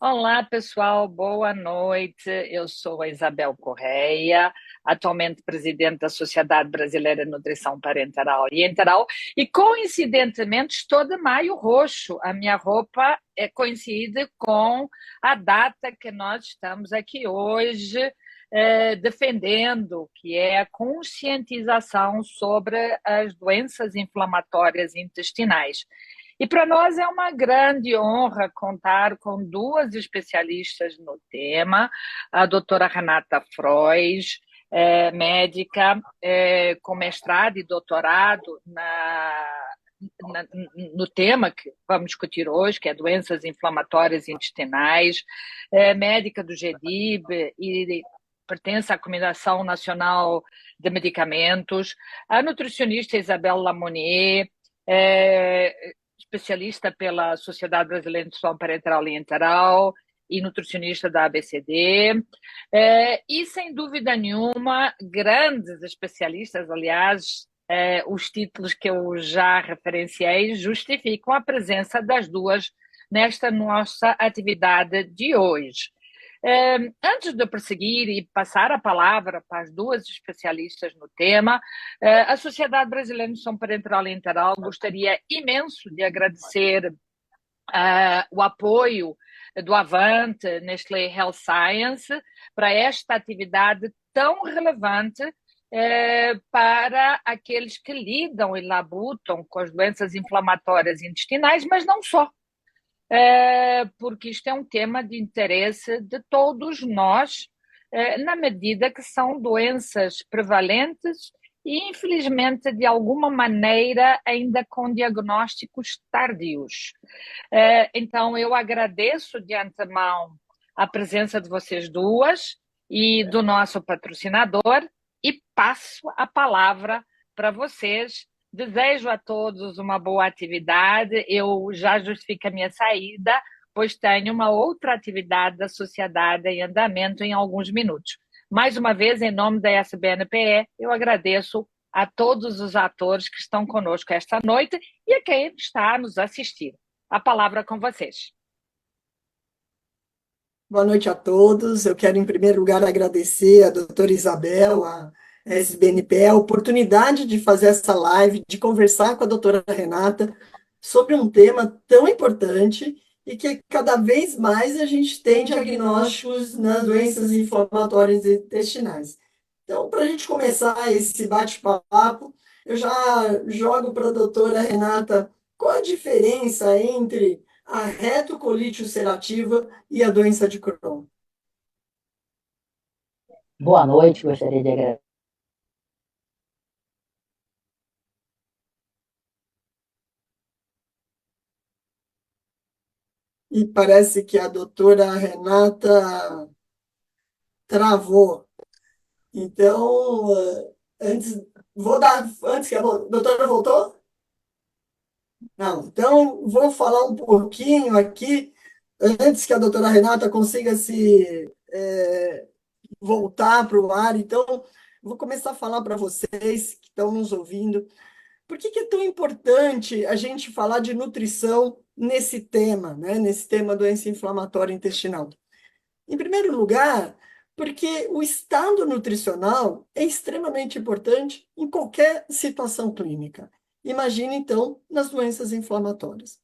Olá, pessoal, boa noite. Eu sou a Isabel Correia, atualmente presidente da Sociedade Brasileira de Nutrição Parenteral e Enteral, e coincidentemente estou de maio roxo. A minha roupa coincide com a data que nós estamos aqui hoje defendendo, que é a conscientização sobre as doenças inflamatórias intestinais. E para nós é uma grande honra contar com duas especialistas no tema, a doutora Renata Frois, médica com mestrado e doutorado no tema que vamos discutir hoje, que é doenças inflamatórias intestinais, médica do GDIB e pertence à Combinação Nacional de Medicamentos, a nutricionista Isabel Lamonier, especialista pela Sociedade Brasileira de Nutrição Parenteral e Enteral e nutricionista da ABCD, e sem dúvida nenhuma, grandes especialistas, aliás, os títulos que eu já referenciei justificam a presença das duas nesta nossa atividade de hoje. Antes de eu prosseguir e passar a palavra para as duas especialistas no tema, a Sociedade Brasileira de Nutrição Parenteral e Enteral gostaria imenso de agradecer o apoio do Avante Nestlé Health Science para esta atividade tão relevante para aqueles que lidam e labutam com as doenças inflamatórias intestinais, mas não só. Porque isto é um tema de interesse de todos nós, na medida que são doenças prevalentes e, infelizmente, de alguma maneira, ainda com diagnósticos tardios. Então, eu agradeço de antemão a presença de vocês duas e do nosso patrocinador e passo a palavra para vocês. Desejo a todos uma boa atividade. Eu já justifico a minha saída, pois tenho uma outra atividade da sociedade em andamento em alguns minutos. Mais uma vez, em nome da SBNPE, eu agradeço a todos os atores que estão conosco esta noite e a quem está a nos assistir. A palavra é com vocês. Boa noite a todos. Eu quero, em primeiro lugar, agradecer a doutora Isabel, a SBNPE, a oportunidade de fazer essa live, de conversar com a doutora Renata sobre um tema tão importante e que cada vez mais a gente tem diagnósticos nas doenças inflamatórias intestinais. Então, para a gente começar esse bate-papo, eu já jogo para a doutora Renata qual a diferença entre a retocolite ulcerativa e a doença de Crohn. Boa noite, gostaria de agradecer. E parece que a doutora Renata travou. Então, antes que a doutora voltou? Não, então vou falar um pouquinho aqui, antes que a doutora Renata consiga se voltar para o ar. Então, vou começar a falar para vocês que estão nos ouvindo. Por que é tão importante a gente falar de nutrição nesse tema, né? Nesse tema doença inflamatória intestinal? Em primeiro lugar, porque o estado nutricional é extremamente importante em qualquer situação clínica. Imagine, então, nas doenças inflamatórias.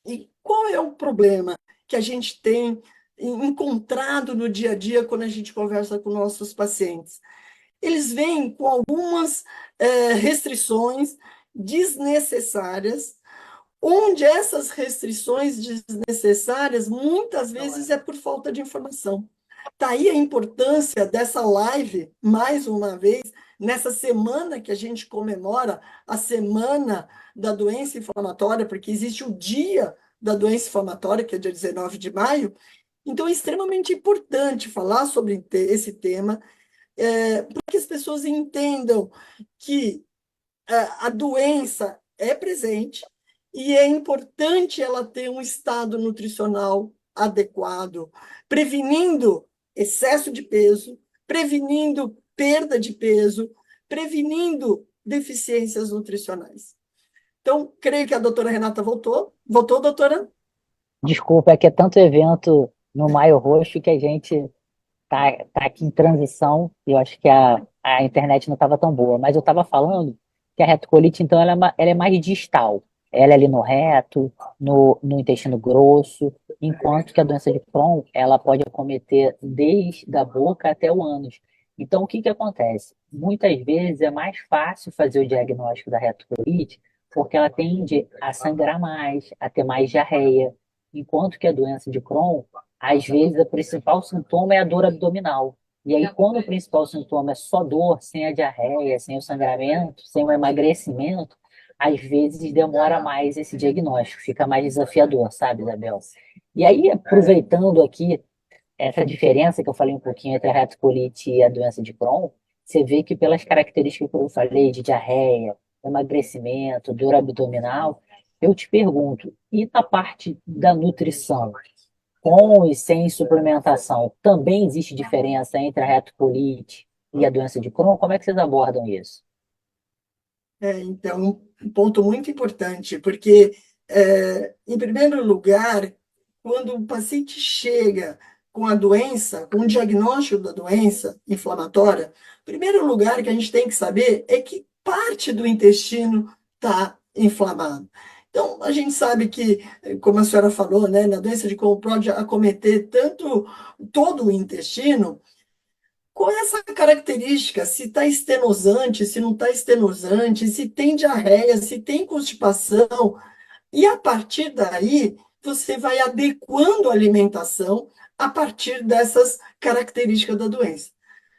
E qual é o problema que a gente tem encontrado no dia a dia quando a gente conversa com nossos pacientes? Eles vêm com algumas restrições desnecessárias, onde essas restrições desnecessárias muitas vezes é por falta de informação. Está aí a importância dessa live, mais uma vez, nessa semana que a gente comemora a Semana da Doença Inflamatória, porque existe o Dia da Doença Inflamatória, que é dia 19 de maio. Então, é extremamente importante falar sobre esse tema, para que as pessoas entendam que a doença é presente e é importante ela ter um estado nutricional adequado, prevenindo excesso de peso, prevenindo perda de peso, prevenindo deficiências nutricionais. Então, creio que a doutora Renata voltou. Voltou, doutora? Desculpa, é que é tanto evento no Maio Roxo que a gente tá aqui em transição e eu acho que a internet não estava tão boa. Mas eu estava falando que a retocolite, então, ela é mais distal. Ela é ali no reto, no intestino grosso, enquanto que a doença de Crohn, ela pode acometer desde a boca até o ânus. Então, o que que acontece? Muitas vezes é mais fácil fazer o diagnóstico da retocolite porque ela tende a sangrar mais, a ter mais diarreia, enquanto que a doença de Crohn, às vezes, o principal sintoma é a dor abdominal. E aí, quando o principal sintoma é só dor, sem a diarreia, sem o sangramento, sem o emagrecimento, às vezes demora mais esse diagnóstico, fica mais desafiador, sabe, Isabel? E aí, aproveitando aqui essa diferença que eu falei um pouquinho entre a retocolite e a doença de Crohn, você vê que pelas características que eu falei de diarreia, emagrecimento, dor abdominal, eu te pergunto, e na parte da nutrição? Com e sem suplementação, também existe diferença entre a retocolite e a doença de Crohn? Como é que vocês abordam isso? Então, um ponto muito importante, porque, em primeiro lugar, quando o paciente chega com a doença, com o diagnóstico da doença inflamatória, em primeiro lugar que a gente tem que saber é que parte do intestino está inflamado. Então, a gente sabe que, como a senhora falou, né, na doença de Crohn pode acometer tanto todo o intestino, qual é essa característica? Se está estenosante, se não está estenosante, se tem diarreia, se tem constipação. E a partir daí, você vai adequando a alimentação a partir dessas características da doença.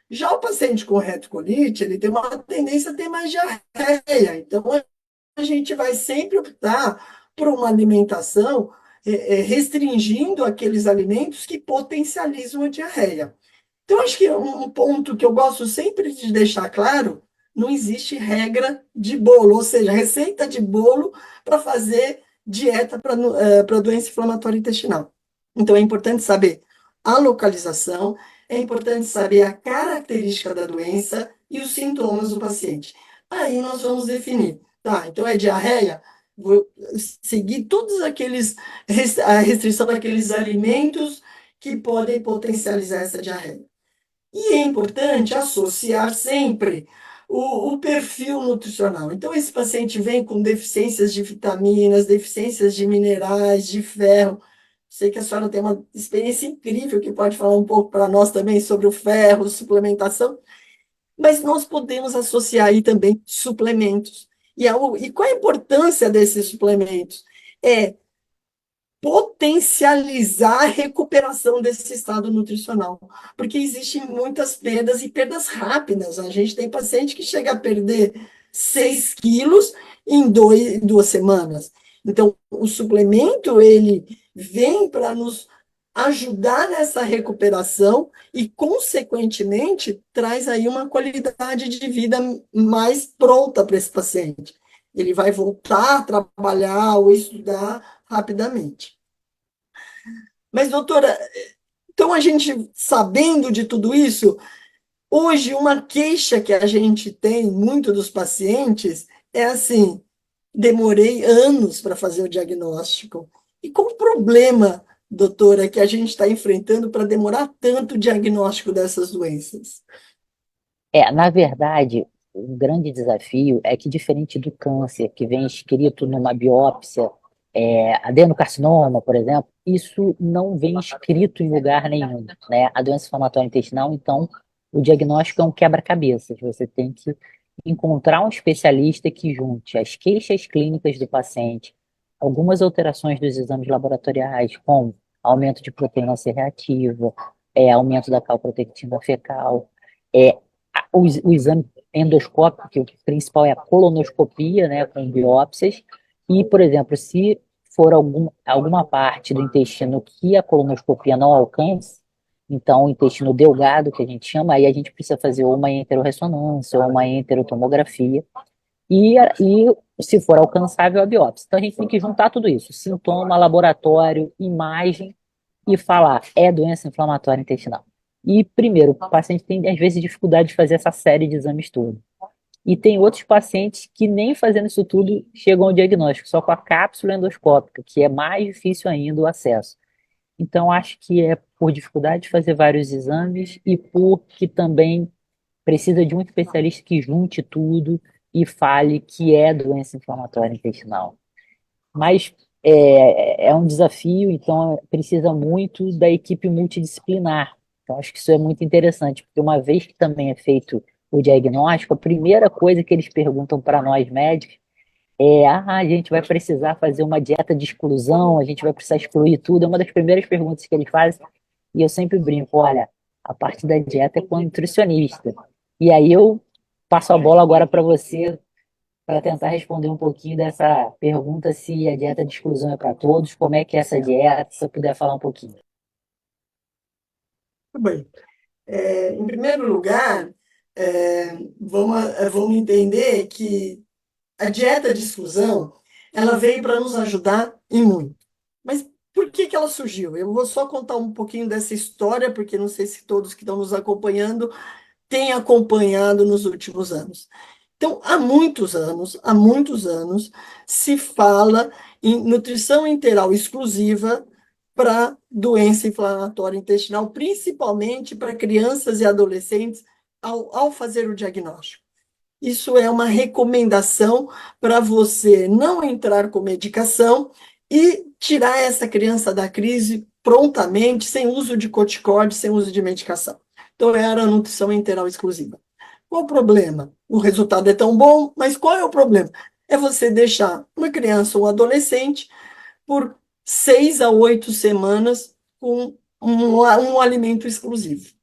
Já o paciente com retocolite, ele tem uma tendência a ter mais diarreia. Então, a gente vai sempre optar por uma alimentação restringindo aqueles alimentos que potencializam a diarreia. Então, acho que um ponto que eu gosto sempre de deixar claro, não existe regra de bolo, ou seja, receita de bolo para fazer dieta para doença inflamatória intestinal. Então, é importante saber a localização, é importante saber a característica da doença e os sintomas do paciente. Aí nós vamos definir, tá? Então, é diarreia? Vou seguir todos aqueles, a restrição daqueles alimentos que podem potencializar essa diarreia. E é importante associar sempre o perfil nutricional. Então, esse paciente vem com deficiências de vitaminas, deficiências de minerais, de ferro. Sei que a senhora tem uma experiência incrível que pode falar um pouco para nós também sobre o ferro, suplementação, mas nós podemos associar aí também suplementos. E qual a importância desses suplementos? É potencializar a recuperação desse estado nutricional, porque existem muitas perdas e perdas rápidas. A gente tem paciente que chega a perder 6 quilos em 2 semanas. Então, o suplemento, ele vem para nos ajudar nessa recuperação e, consequentemente, traz aí uma qualidade de vida mais pronta para esse paciente. Ele vai voltar a trabalhar ou estudar rapidamente. Mas, doutora, então a gente, sabendo de tudo isso, hoje uma queixa que a gente tem muito dos pacientes é assim: demorei anos para fazer o diagnóstico. E qual o problema, doutora, que a gente está enfrentando para demorar tanto o diagnóstico dessas doenças? Na verdade, o grande desafio é que, diferente do câncer, que vem escrito numa biópsia, adenocarcinoma, por exemplo, isso não vem escrito em lugar nenhum, né? A doença inflamatória intestinal, então, o diagnóstico é um quebra-cabeças. Você tem que encontrar um especialista que junte as queixas clínicas do paciente, algumas alterações dos exames laboratoriais, como aumento de proteína C reativa, aumento da calprotectina fecal, é, o exame endoscópico, que o principal é a colonoscopia, né, com biópsias, e, por exemplo, se for alguma parte do intestino que a colonoscopia não alcance, então o intestino delgado, que a gente chama, aí a gente precisa fazer ou uma enterorressonância ou uma enterotomografia, e se for alcançável, a biópsia. Então a gente tem que juntar tudo isso, sintoma, laboratório, imagem, e falar, é doença inflamatória intestinal. E, primeiro, o paciente tem, às vezes, dificuldade de fazer essa série de exames todos. E tem outros pacientes que nem fazendo isso tudo chegam ao diagnóstico, só com a cápsula endoscópica, que é mais difícil ainda o acesso. Então, acho que é por dificuldade de fazer vários exames e porque também precisa de um especialista que junte tudo e fale que é doença inflamatória intestinal. Mas é um desafio, então precisa muito da equipe multidisciplinar. Então, acho que isso é muito interessante, porque uma vez que também é feito o diagnóstico, a primeira coisa que eles perguntam para nós médicos é: a gente vai precisar fazer uma dieta de exclusão, a gente vai precisar excluir tudo. É uma das primeiras perguntas que eles fazem, e eu sempre brinco: olha, a parte da dieta é com o nutricionista. E aí eu passo a bola agora para você, para tentar responder um pouquinho dessa pergunta se a dieta de exclusão é para todos, como é que é essa dieta, se eu puder falar um pouquinho. Muito bem. Em primeiro lugar, vamos entender que a dieta de exclusão, ela veio para nos ajudar e muito. Mas por que que ela surgiu? Eu vou só contar um pouquinho dessa história, porque não sei se todos que estão nos acompanhando têm acompanhado nos últimos anos. Então, há muitos anos, se fala em nutrição integral exclusiva para doença inflamatória intestinal, principalmente para crianças e adolescentes, ao fazer o diagnóstico. Isso é uma recomendação para você não entrar com medicação e tirar essa criança da crise prontamente, sem uso de corticóide, sem uso de medicação. Então, era a nutrição integral exclusiva. Qual o problema? O resultado é tão bom, mas qual é o problema? É você deixar uma criança ou adolescente por 6 a 8 semanas com um alimento exclusivo.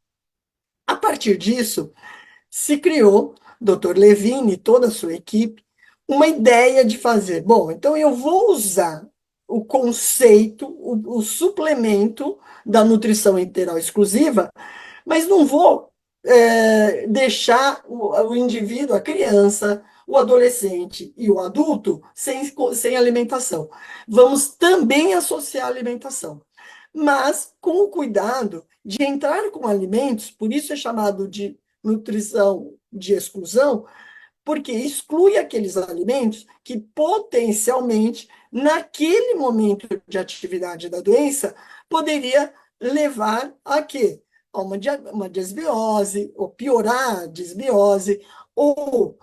A partir disso, se criou, Dr. Levine e toda a sua equipe, uma ideia de fazer, bom, então eu vou usar o conceito, o suplemento da nutrição integral exclusiva, mas não vou deixar o indivíduo, a criança, o adolescente e o adulto sem alimentação. Vamos também associar a alimentação, mas com o cuidado de entrar com alimentos, por isso é chamado de nutrição de exclusão, porque exclui aqueles alimentos que potencialmente, naquele momento de atividade da doença, poderia levar a quê? A uma desbiose, ou piorar a desbiose, ou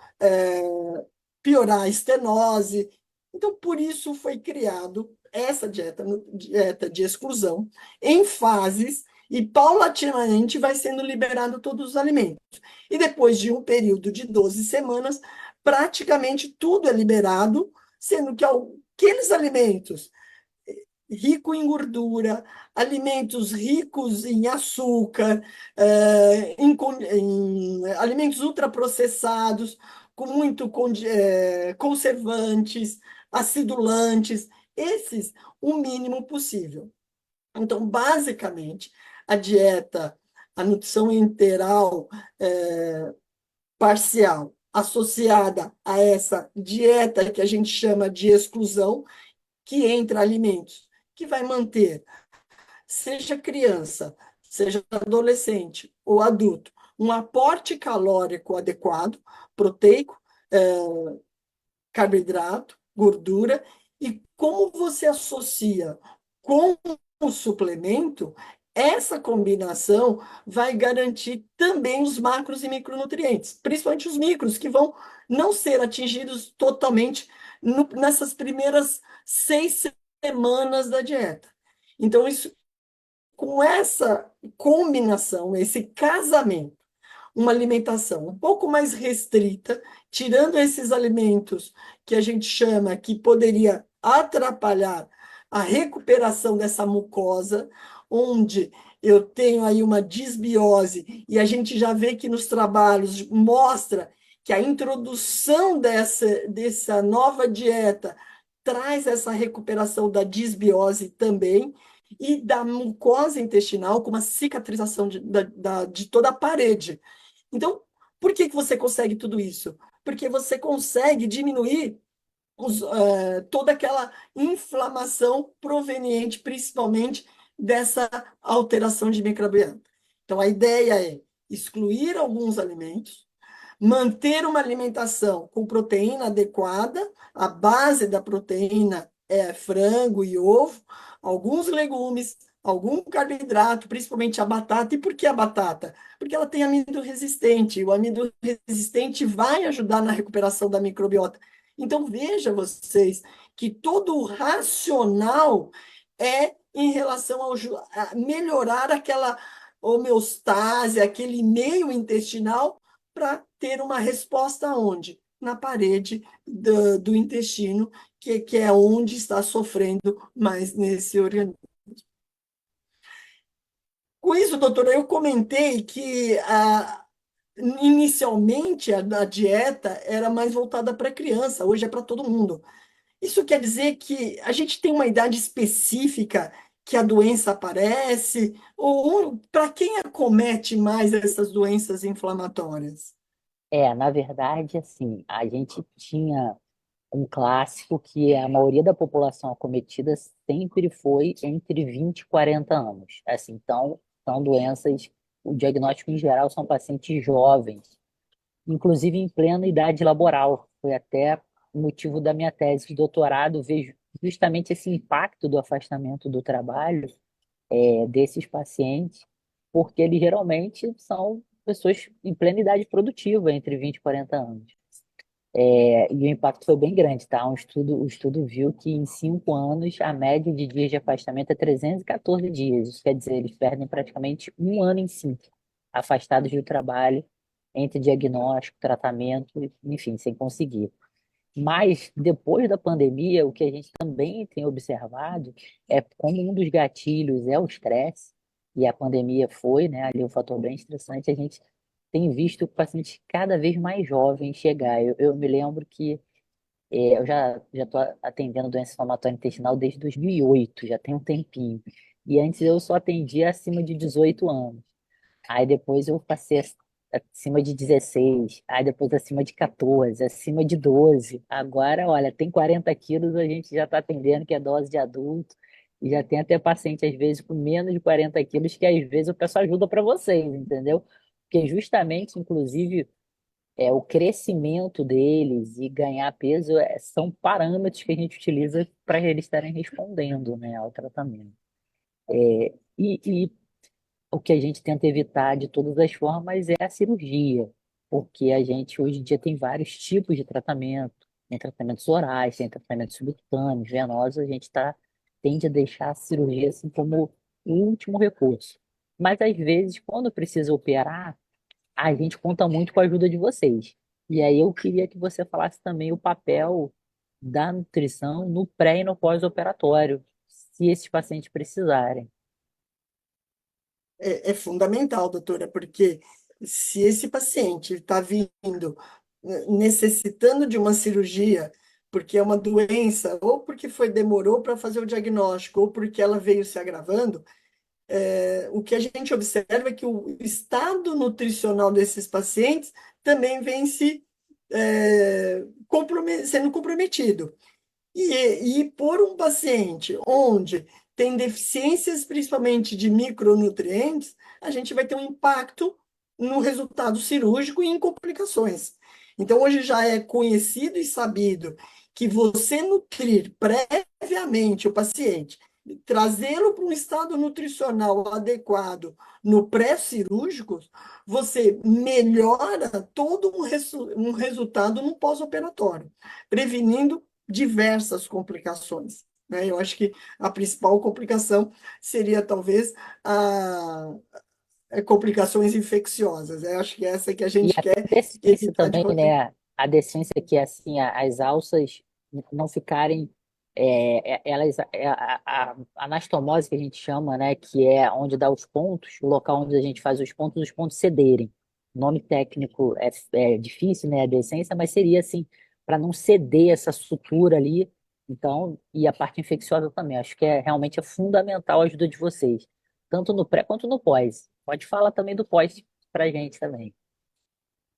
piorar a estenose. Então, por isso foi criado essa dieta de exclusão em fases e paulatinamente vai sendo liberado todos os alimentos. E depois de um período de 12 semanas, praticamente tudo é liberado, sendo que aqueles alimentos ricos em gordura, alimentos ricos em açúcar, em alimentos ultraprocessados, com muito conservantes, acidulantes, esses o mínimo possível. Então, basicamente, a dieta, a nutrição integral parcial, associada a essa dieta que a gente chama de exclusão, que entra alimentos que vai manter, seja criança, seja adolescente ou adulto, um aporte calórico adequado, proteico, carboidrato, gordura, e como você associa com o suplemento, essa combinação vai garantir também os macros e micronutrientes, principalmente os micros, que vão não ser atingidos totalmente nessas primeiras 6 semanas da dieta. Então, isso, com essa combinação, esse casamento, uma alimentação um pouco mais restrita, tirando esses alimentos que a gente chama que poderia atrapalhar a recuperação dessa mucosa, onde eu tenho aí uma disbiose, e a gente já vê que nos trabalhos mostra que a introdução dessa nova dieta traz essa recuperação da disbiose também, e da mucosa intestinal com uma cicatrização de toda a parede. Então, por que você consegue tudo isso? Porque você consegue diminuir toda aquela inflamação proveniente, principalmente, dessa alteração de microbiota. Então, a ideia é excluir alguns alimentos, manter uma alimentação com proteína adequada, a base da proteína é frango e ovo, alguns legumes, algum carboidrato, principalmente a batata. E por que a batata? Porque ela tem amido resistente, e o amido resistente vai ajudar na recuperação da microbiota. Então, veja vocês que todo o racional é em relação a melhorar aquela homeostase, aquele meio intestinal, para ter uma resposta onde? Na parede do intestino, que é onde está sofrendo mais nesse organismo. Com isso, doutora, eu comentei que inicialmente a dieta era mais voltada para criança, hoje é para todo mundo. Isso quer dizer que a gente tem uma idade específica que a doença aparece, ou para quem acomete mais essas doenças inflamatórias? Na verdade, assim, a gente tinha um clássico que a maioria da população acometida sempre foi entre 20 e 40 anos. Assim, então, são doenças, o diagnóstico em geral são pacientes jovens, inclusive em plena idade laboral. Foi até o motivo da minha tese de doutorado, vejo justamente esse impacto do afastamento do trabalho desses pacientes, porque eles geralmente são pessoas em plena idade produtiva, entre 20 e 40 anos. E o impacto foi bem grande, tá? O estudo viu que em 5 anos a média de dias de afastamento é 314 dias. Isso quer dizer, eles perdem praticamente um ano em 5, afastados do trabalho, entre diagnóstico, tratamento, enfim, sem conseguir. Mas depois da pandemia, o que a gente também tem observado é como um dos gatilhos é o estresse, e a pandemia foi, né, ali um fator bem estressante, a gente tem visto pacientes cada vez mais jovens chegar. Eu me lembro que eu já estou atendendo doença inflamatória intestinal desde 2008, já tem um tempinho. E antes eu só atendia acima de 18 anos. Aí depois eu passei acima de 16, aí depois acima de 14, acima de 12. Agora, olha, tem 40 quilos, a gente já está atendendo, que é dose de adulto. E já tem até paciente, às vezes, com menos de 40 quilos, que às vezes eu peço ajuda para vocês, entendeu? Porque justamente, inclusive, o crescimento deles e ganhar peso são parâmetros que a gente utiliza para eles estarem respondendo, né, ao tratamento. E o que a gente tenta evitar de todas as formas é a cirurgia, porque a gente hoje em dia tem vários tipos de tratamento, tem tratamentos orais, tem tratamentos subcutâneos, venosos, a gente tende a deixar a cirurgia assim como o último recurso. Mas às vezes, quando precisa operar, a gente conta muito com a ajuda de vocês. E aí eu queria que você falasse também o papel da nutrição no pré e no pós-operatório, se esses pacientes precisarem. É fundamental, doutora, porque se esse paciente está vindo necessitando de uma cirurgia, porque é uma doença, ou porque demorou para fazer o diagnóstico, ou porque ela veio se agravando, o que a gente observa é que o estado nutricional desses pacientes também vem sendo comprometido. E por um paciente onde tem deficiências, principalmente de micronutrientes, a gente vai ter um impacto no resultado cirúrgico e em complicações. Então, hoje já é conhecido e sabido que você nutrir previamente o paciente, trazê-lo para um estado nutricional adequado no pré-cirúrgico, você melhora todo um resultado no pós-operatório, prevenindo diversas complicações, né? Eu acho que a principal complicação seria talvez complicações infecciosas. Eu acho que é essa que a E gente a quer deficiência evitar de também, qualquer. né? A deficiência que é assim, as alças não ficarem, elas, a anastomose que a gente chama, né? Que é onde dá os pontos, o local onde a gente faz os pontos cederem. O nome técnico é difícil, né? A deficiência, mas seria assim, para não ceder essa sutura ali. Então, e a parte infecciosa também. Acho que realmente é fundamental a ajuda de vocês, tanto no pré quanto no pós. Pode falar também do pós para gente também.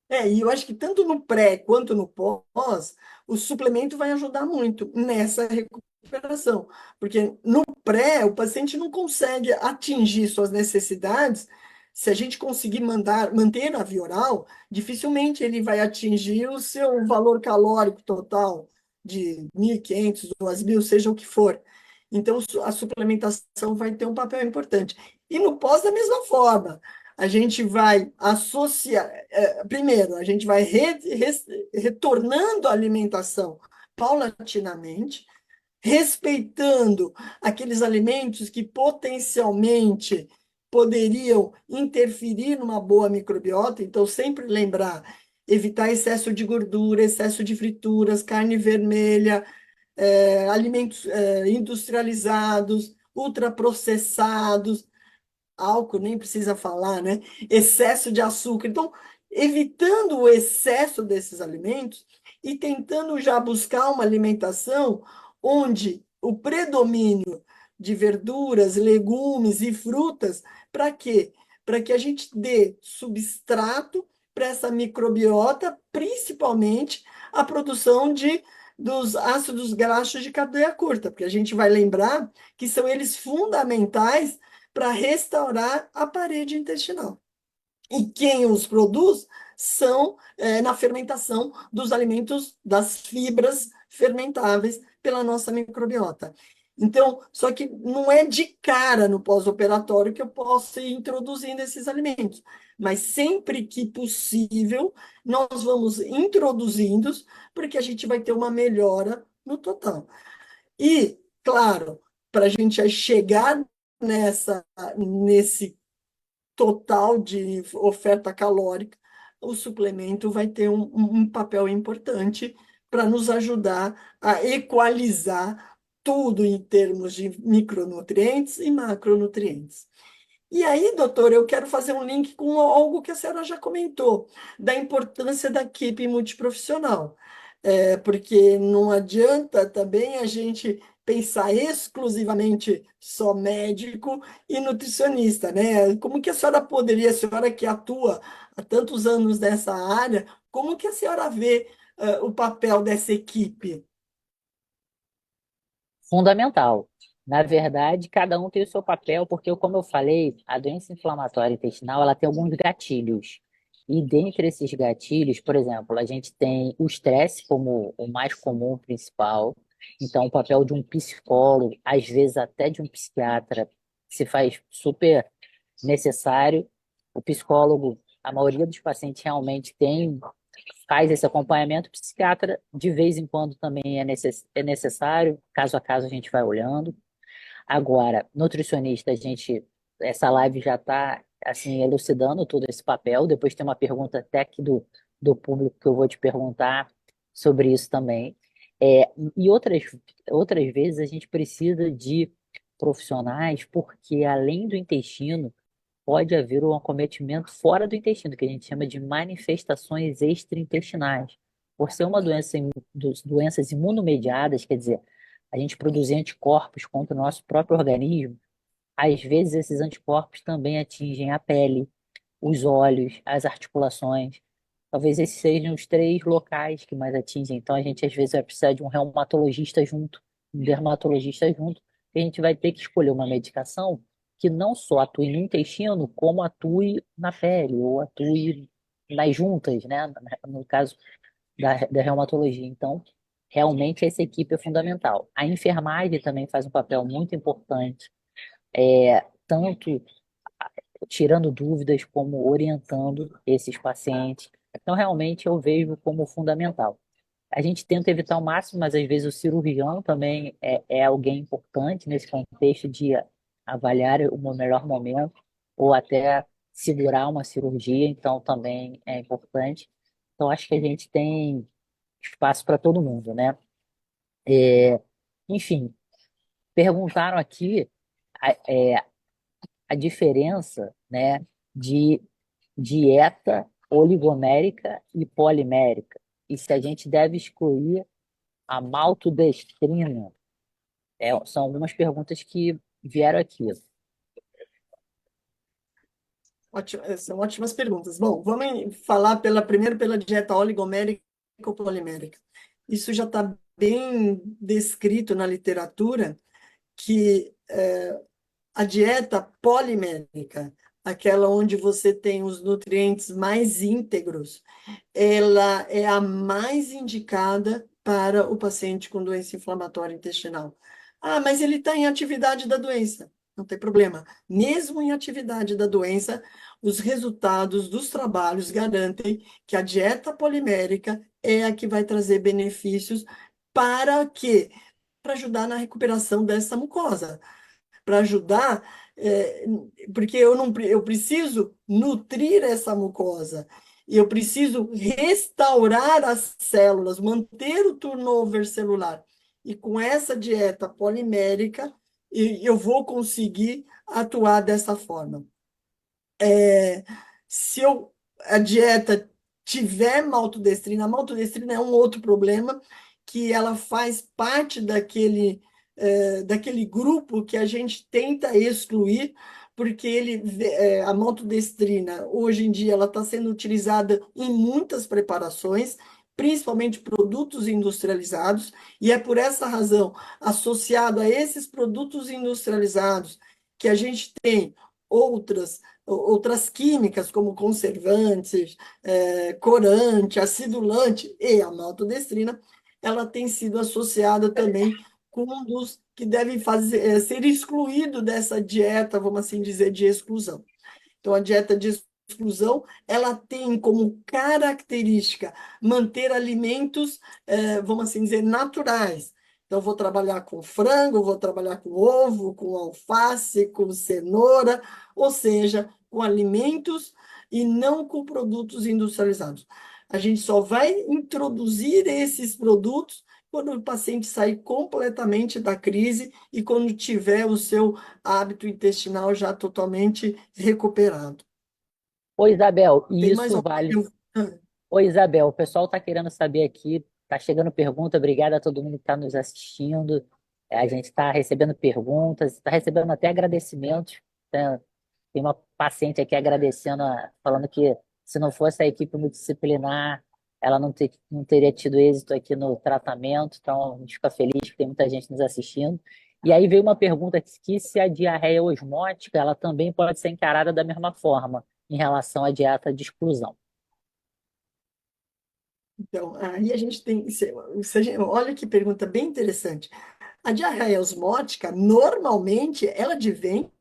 E eu acho que tanto no pré quanto no pós, o suplemento vai ajudar muito nessa recuperação, porque no pré o paciente não consegue atingir suas necessidades se a gente conseguir manter na via oral, dificilmente ele vai atingir o seu valor calórico total de 1.500, 2.000, seja o que for. Então, a suplementação vai ter um papel importante. E no pós, da mesma forma, a gente vai associar. Primeiro, a gente vai retornando a alimentação paulatinamente, respeitando aqueles alimentos que potencialmente poderiam interferir numa boa microbiota. Então, sempre lembrar, evitar excesso de gordura, excesso de frituras, carne vermelha, alimentos industrializados, ultraprocessados, álcool nem precisa falar, né? Excesso de açúcar. Então, evitando o excesso desses alimentos e tentando já buscar uma alimentação onde o predomínio de verduras, legumes e frutas, para quê? Para que a gente dê substrato para essa microbiota, principalmente a produção dos ácidos graxos de cadeia curta, porque a gente vai lembrar que são eles fundamentais para restaurar a parede intestinal. E quem os produz são na fermentação dos alimentos, das fibras fermentáveis pela nossa microbiota. Então, só que não é de cara no pós-operatório que eu posso ir introduzindo esses alimentos, mas sempre que possível, nós vamos introduzindo, porque a gente vai ter uma melhora no total. E, claro, para a gente chegar nesse total de oferta calórica, o suplemento vai ter um papel importante para nos ajudar a equalizar tudo em termos de micronutrientes e macronutrientes. E aí, doutor, eu quero fazer um link com algo que a senhora já comentou, da importância da equipe multiprofissional. Porque não adianta também a gente pensar exclusivamente só médico e nutricionista, né? Como que a senhora poderia, a senhora que atua há tantos anos nessa área, como que a senhora vê, o papel dessa equipe? Fundamental. Na verdade, cada um tem o seu papel, porque, como eu falei, a doença inflamatória intestinal ela tem alguns gatilhos. E dentre esses gatilhos, por exemplo, a gente tem o estresse como o mais comum, principal. Então, o papel de um psicólogo, às vezes até de um psiquiatra, se faz super necessário. O psicólogo, a maioria dos pacientes realmente tem faz esse acompanhamento. O psiquiatra, de vez em quando, também é necessário, caso a caso a gente vai olhando. Agora, nutricionista, essa live já está assim, elucidando todo esse papel. Depois tem uma pergunta até aqui do público que eu vou te perguntar sobre isso também. E outras vezes a gente precisa de profissionais, porque além do intestino, pode haver um acometimento fora do intestino, que a gente chama de manifestações extraintestinais. Por ser uma doenças imunomediadas, quer dizer, a gente produzir anticorpos contra o nosso próprio organismo, às vezes esses anticorpos também atingem a pele, os olhos, as articulações. Talvez esses sejam os três locais que mais atingem. Então a gente às vezes vai precisar de um reumatologista junto, um dermatologista junto, e a gente vai ter que escolher uma medicação que não só atue no intestino, como atue na pele, ou atue nas juntas, né? No caso da reumatologia. Então, realmente essa equipe é fundamental. A enfermagem também faz um papel muito importante, tanto tirando dúvidas como orientando esses pacientes. Então, realmente eu vejo como fundamental. A gente tenta evitar o máximo, mas às vezes o cirurgião também é alguém importante nesse contexto de avaliar o meu melhor momento ou até segurar uma cirurgia, então também é importante. Então, acho que a gente tem espaço para todo mundo, né? É, enfim, perguntaram aqui a, é, a diferença, né, de dieta oligomérica e polimérica, e se a gente deve excluir a maltodestrina. São algumas perguntas que vieram aqui. São ótimas perguntas. Bom, vamos falar primeiro pela dieta oligomérica ou polimérica. Isso já está bem descrito na literatura, que a dieta polimérica, aquela onde você tem os nutrientes mais íntegros, ela é a mais indicada para o paciente com doença inflamatória intestinal. Ah, mas ele está em atividade da doença. Não tem problema. Mesmo em atividade da doença, os resultados dos trabalhos garantem que a dieta polimérica é a que vai trazer benefícios para quê? Para ajudar na recuperação dessa mucosa, para ajudar, é, porque eu preciso nutrir essa mucosa, e eu preciso restaurar as células, manter o turnover celular. E com essa dieta polimérica, eu vou conseguir atuar dessa forma. Se a dieta tiver maltodestrina, a maltodestrina é um outro problema, que ela faz parte daquele grupo que a gente tenta excluir, porque a maltodestrina, hoje em dia, ela está sendo utilizada em muitas preparações, principalmente produtos industrializados, e é por essa razão, associado a esses produtos industrializados, que a gente tem outras químicas, como conservantes, corante, acidulante e a maltodestrina, ela tem sido associada também com um dos que devem ser excluído dessa dieta, vamos assim dizer, de exclusão. Então, a dieta de exclusão, ela tem como característica manter alimentos, vamos assim dizer, naturais. Então, vou trabalhar com frango, vou trabalhar com ovo, com alface, com cenoura, ou seja, com alimentos e não com produtos industrializados. A gente só vai introduzir esses produtos quando o paciente sair completamente da crise e quando tiver o seu hábito intestinal já totalmente recuperado. Ô, Isabel, e Tem mais isso alguma? vale. Ô, Isabel, o pessoal está querendo saber aqui, está chegando pergunta, obrigada a todo mundo que está nos assistindo. A gente está recebendo perguntas, está recebendo até agradecimentos. Tem uma paciente aqui agradecendo, falando que se não fosse a equipe multidisciplinar, ela não teria tido êxito aqui no tratamento. Então, a gente fica feliz que tem muita gente nos assistindo. E aí veio uma pergunta aqui se a diarreia osmótica ela também pode ser encarada da mesma forma em relação à dieta de exclusão. Então, aí a gente tem. Olha que pergunta bem interessante. A diarreia osmótica, normalmente, ela advém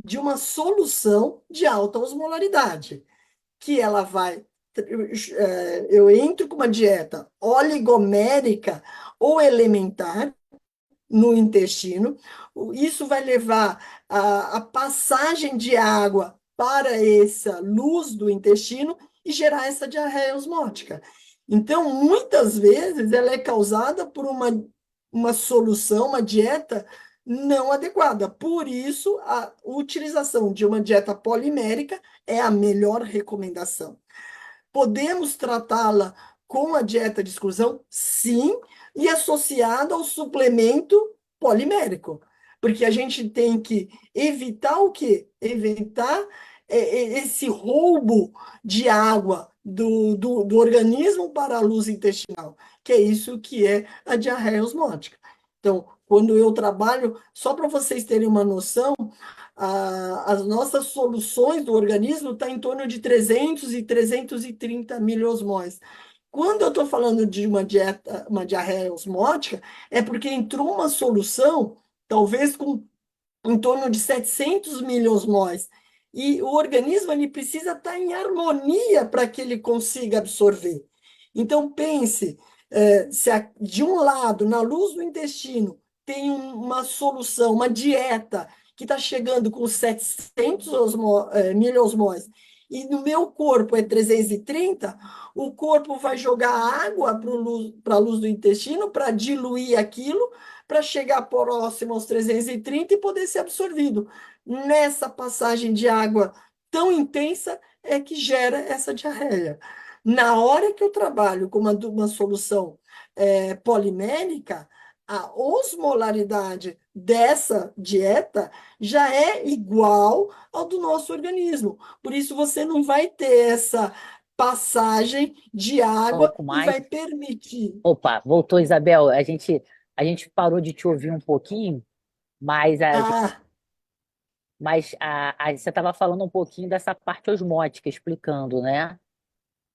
de uma solução de alta osmolaridade, que ela vai. Eu entro com uma dieta oligomérica ou elementar no intestino, isso vai levar a passagem de água para essa luz do intestino e gerar essa diarreia osmótica. Então, muitas vezes, ela é causada por uma solução, uma dieta não adequada. Por isso, a utilização de uma dieta polimérica é a melhor recomendação. Podemos tratá-la com a dieta de exclusão? Sim, e associada ao suplemento polimérico. Porque a gente tem que evitar o quê? Evitar esse roubo de água do organismo para a luz intestinal, que é isso que é a diarreia osmótica. Então, quando eu trabalho, só para vocês terem uma noção, as nossas soluções do organismo estão em torno de 300 e 330 miliosmóis. Quando eu estou falando de uma dieta, uma diarreia osmótica, é porque entrou uma solução, talvez com em torno de 700 miliosmóis. E o organismo ele precisa estar em harmonia para que ele consiga absorver. Então, pense, se de um lado, na luz do intestino, tem uma solução, uma dieta que está chegando com 700 miliosmóis, e no meu corpo é 330, o corpo vai jogar água para a luz do intestino para diluir aquilo, para chegar próximo aos 330 e poder ser absorvido. Nessa passagem de água tão intensa é que gera essa diarreia. Na hora que eu trabalho com uma solução polimérica, a osmolaridade dessa dieta já é igual ao do nosso organismo. Por isso, você não vai ter essa passagem de Um água pouco e mais. vai permitir. Opa, voltou, Isabel. A gente parou de te ouvir um pouquinho, mas Ah, Mas você estava falando um pouquinho dessa parte osmótica, explicando, né?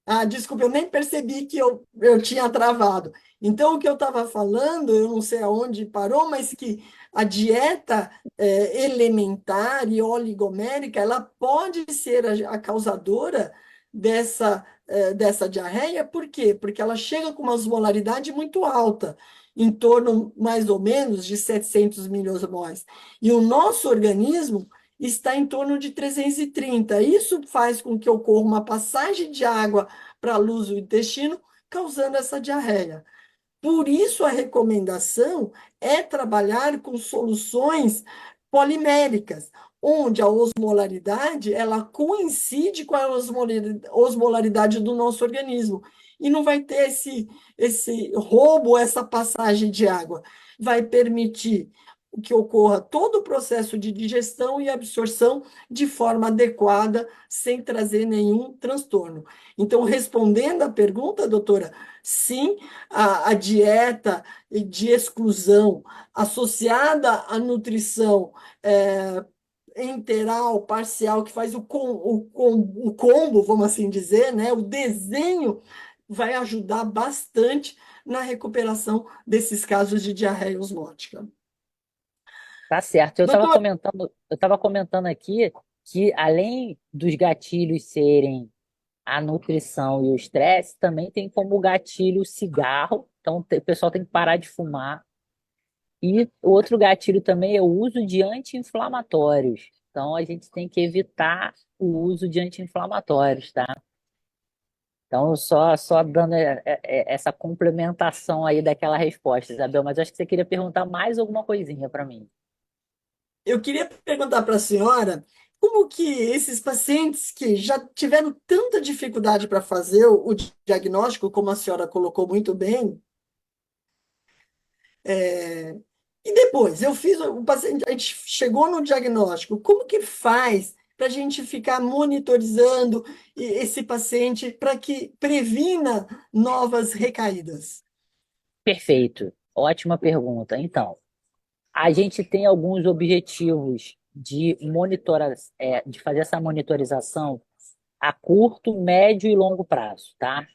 Ah, desculpa, eu nem percebi que eu tinha travado. Então, o que eu estava falando, eu não sei aonde parou, mas que a dieta elementar e oligomérica, ela pode ser a causadora dessa diarreia. Por quê? Porque ela chega com uma osmolaridade muito alta, em torno mais ou menos de 700 miliosmóis. E o nosso organismo está em torno de 330. Isso faz com que ocorra uma passagem de água para a luz do intestino, causando essa diarreia. Por isso, a recomendação é trabalhar com soluções poliméricas, onde a osmolaridade ela coincide com a osmolaridade do nosso organismo. E não vai ter esse roubo, essa passagem de água. Vai permitir que ocorra todo o processo de digestão e absorção de forma adequada, sem trazer nenhum transtorno. Então, respondendo à pergunta, doutora, sim, a dieta de exclusão associada à nutrição integral, parcial, que faz o combo, vamos assim dizer, né? O desenho vai ajudar bastante na recuperação desses casos de diarreia osmótica. Tá certo. Doutor, Eu estava comentando aqui que além dos gatilhos serem a nutrição e o estresse, também tem como gatilho o cigarro. Então, o pessoal tem que parar de fumar. E o outro gatilho também é o uso de anti-inflamatórios. Então, a gente tem que evitar o uso de anti-inflamatórios, tá? Então, só dando essa complementação aí daquela resposta, Isabel, mas eu acho que você queria perguntar mais alguma coisinha para mim. eu queria perguntar para a senhora como que esses pacientes que já tiveram tanta dificuldade para fazer o diagnóstico, como a senhora colocou muito bem, é, e depois, eu fiz o paciente, a gente chegou no diagnóstico, como que faz para a gente ficar monitorizando esse paciente para que previna novas recaídas? Perfeito. Ótima pergunta. Então, a gente tem alguns objetivos de fazer essa monitorização a curto, médio e longo prazo, tá?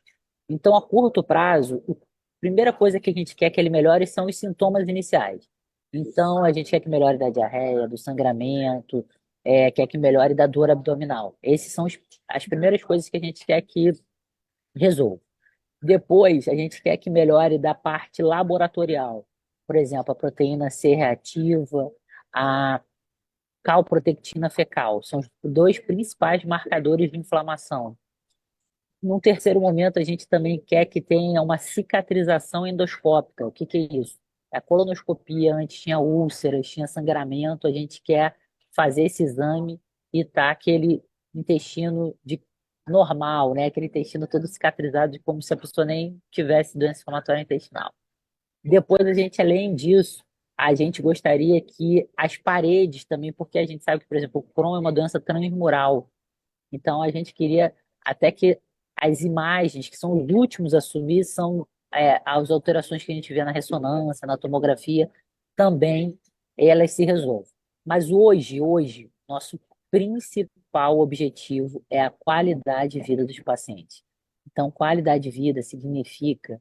Então, a curto prazo, a primeira coisa que a gente quer que ele melhore são os sintomas iniciais. Então, a gente quer que melhore da diarreia, do sangramento, quer que melhore da dor abdominal. Essas são as primeiras coisas que a gente quer que resolva. Depois, a gente quer que melhore da parte laboratorial. Por exemplo, a proteína C reativa, a calprotectina fecal. São os dois principais marcadores de inflamação. Num terceiro momento, a gente também quer que tenha uma cicatrização endoscópica. O que que é isso? A colonoscopia antes tinha úlceras, tinha sangramento. A gente quer fazer esse exame e tá aquele intestino normal, né? Aquele intestino todo cicatrizado, como se a pessoa nem tivesse doença inflamatória intestinal. Depois, a gente, além disso, a gente gostaria que as paredes também, porque a gente sabe que, por exemplo, o Crohn é uma doença transmural. Então, a gente queria até que as imagens, que são os últimos a subir, são as alterações que a gente vê na ressonância, na tomografia, também elas se resolvem. Mas hoje, nosso principal objetivo é a qualidade de vida dos pacientes. Então, qualidade de vida significa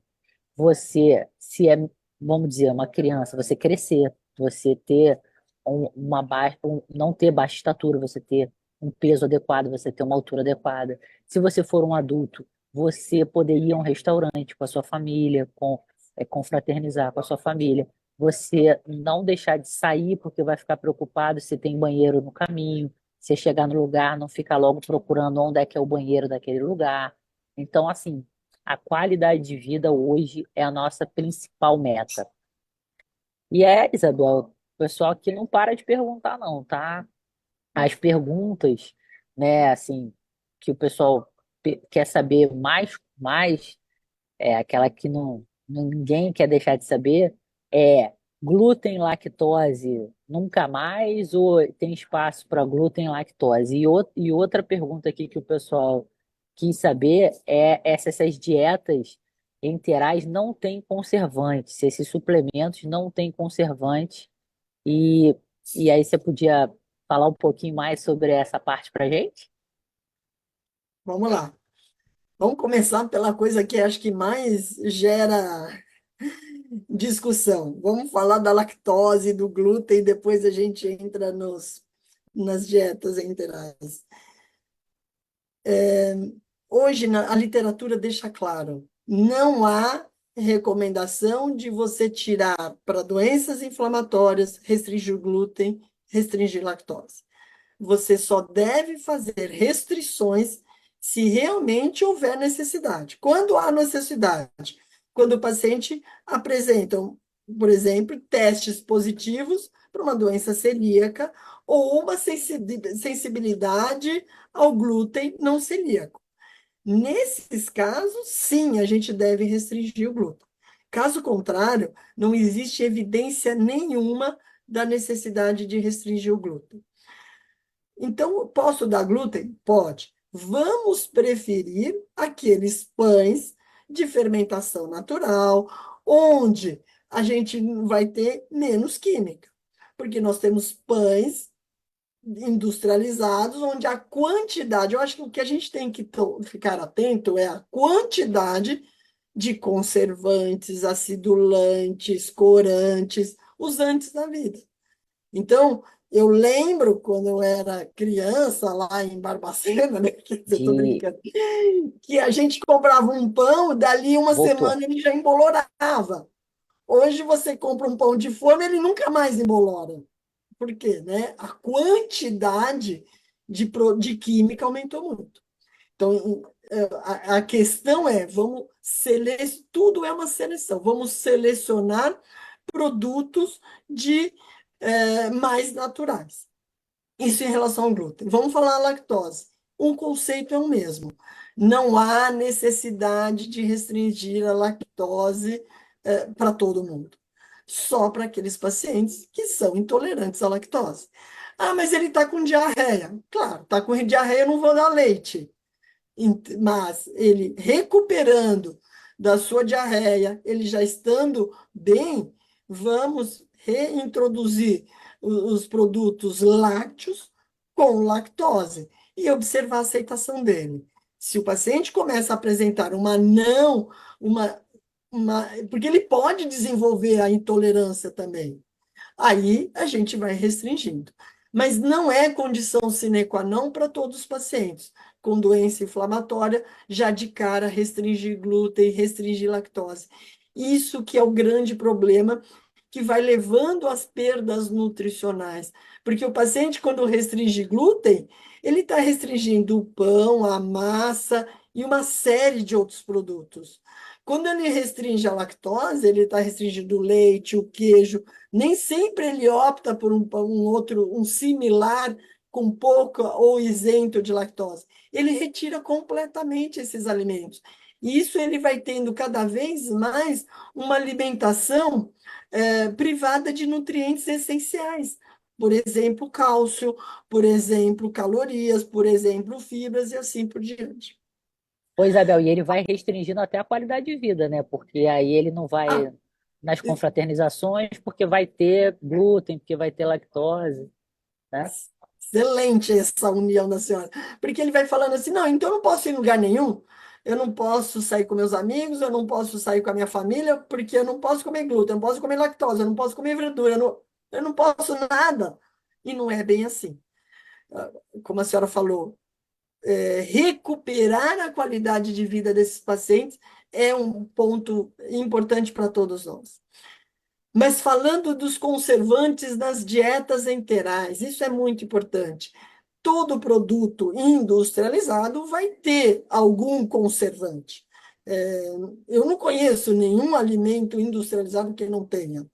você, se é, vamos dizer, uma criança, você crescer, você ter não ter baixa estatura, você ter um peso adequado, você ter uma altura adequada. Se você for um adulto, você poder ir a um restaurante com a sua família, confraternizar com a sua família. Você não deixar de sair porque vai ficar preocupado se tem banheiro no caminho. Se chegar no lugar, não ficar logo procurando onde é que é o banheiro daquele lugar. Então, assim, a qualidade de vida hoje é a nossa principal meta. E Isabel, o pessoal aqui não para de perguntar, não, tá? As perguntas, né, assim, que o pessoal quer saber mais, aquela que ninguém quer deixar de saber, é glúten, lactose, nunca mais ou tem espaço para glúten e lactose? E outra pergunta aqui que o pessoal quis saber é se essas dietas enterais não têm conservantes, se esses suplementos não têm conservantes e, e aí você podia falar um pouquinho mais sobre essa parte para gente? Vamos lá. Vamos começar pela coisa que acho que mais gera discussão. Vamos falar da lactose, do glúten, e depois a gente entra nas dietas enterais. Hoje, a literatura deixa claro, não há recomendação de você tirar para doenças inflamatórias, restringir o glúten, restringir lactose. Você só deve fazer restrições se realmente houver necessidade. Quando há necessidade? Quando o paciente apresenta, por exemplo, testes positivos para uma doença celíaca ou uma sensibilidade ao glúten não celíaco. Nesses casos, sim, a gente deve restringir o glúten. Caso contrário, não existe evidência nenhuma da necessidade de restringir o glúten. Então, posso dar glúten? Pode. Vamos preferir aqueles pães de fermentação natural, onde a gente vai ter menos química, porque nós temos pães industrializados, onde a quantidade, eu acho que o que a gente tem que ficar atento é a quantidade de conservantes, acidulantes, corantes, usantes da vida. Então, eu lembro quando eu era criança, lá em Barbacena, né? Quer dizer, tô De brincando, que a gente comprava um pão, dali uma Voltou. semana ele já embolorava. Hoje você compra um pão de forma, ele nunca mais embolora. Por quê? Né? A quantidade de química aumentou muito. Então, a questão é, tudo é uma seleção, vamos selecionar produtos mais naturais. Isso em relação ao glúten. Vamos falar lactose. Um conceito é o mesmo. Não há necessidade de restringir a lactose para todo mundo. Só para aqueles pacientes que são intolerantes à lactose. Ah, mas ele está com diarreia. Claro, está com diarreia, eu não vou dar leite. Mas ele recuperando da sua diarreia, ele já estando bem, vamos reintroduzir os produtos lácteos com lactose e observar a aceitação dele. Se o paciente começa a apresentar uma não, porque ele pode desenvolver a intolerância também. Aí a gente vai restringindo. Mas não é condição sine qua non para todos os pacientes com doença inflamatória, já de cara restringir glúten, restringir lactose. Isso que é o grande problema que vai levando às perdas nutricionais. Porque o paciente, quando restringe glúten, ele está restringindo o pão, a massa e uma série de outros produtos. Quando ele restringe a lactose, ele está restringindo o leite, o queijo. Nem sempre ele opta por um similar com pouca ou isento de lactose. Ele retira completamente esses alimentos. E isso ele vai tendo cada vez mais uma alimentação privada de nutrientes essenciais. Por exemplo, cálcio, por exemplo, calorias, por exemplo, fibras e assim por diante. Pois, Isabel, e ele vai restringindo até a qualidade de vida, né? Porque aí ele não Ah, vai nas confraternizações, porque vai ter glúten, porque vai ter lactose, né? excelente essa união da senhora. Porque ele vai falando assim: não, então eu não posso ir em lugar nenhum, eu não posso sair com meus amigos, eu não posso sair com a minha família, porque eu não posso comer glúten, eu não posso comer lactose, eu não posso comer verdura, eu não posso nada. E não é bem assim. Como a senhora falou, recuperar a qualidade de vida desses pacientes é um ponto importante para todos nós. Mas falando dos conservantes nas dietas enterais, isso é muito importante. Todo produto industrializado vai ter algum conservante. Eu não conheço nenhum alimento industrializado que não tenha.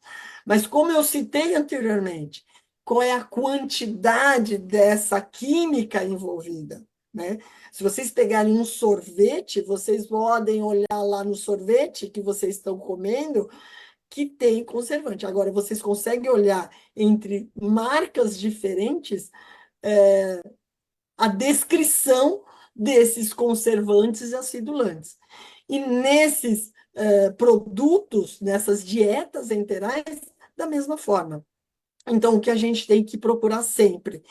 Mas, como eu citei anteriormente, qual é a quantidade dessa química envolvida? Né? Se vocês pegarem um sorvete, vocês podem olhar lá no sorvete que vocês estão comendo que tem conservante. Agora, vocês conseguem olhar entre marcas diferentes a descrição desses conservantes e acidulantes. E nesses produtos, nessas dietas enterais, da mesma forma. Então, o que a gente tem que procurar sempre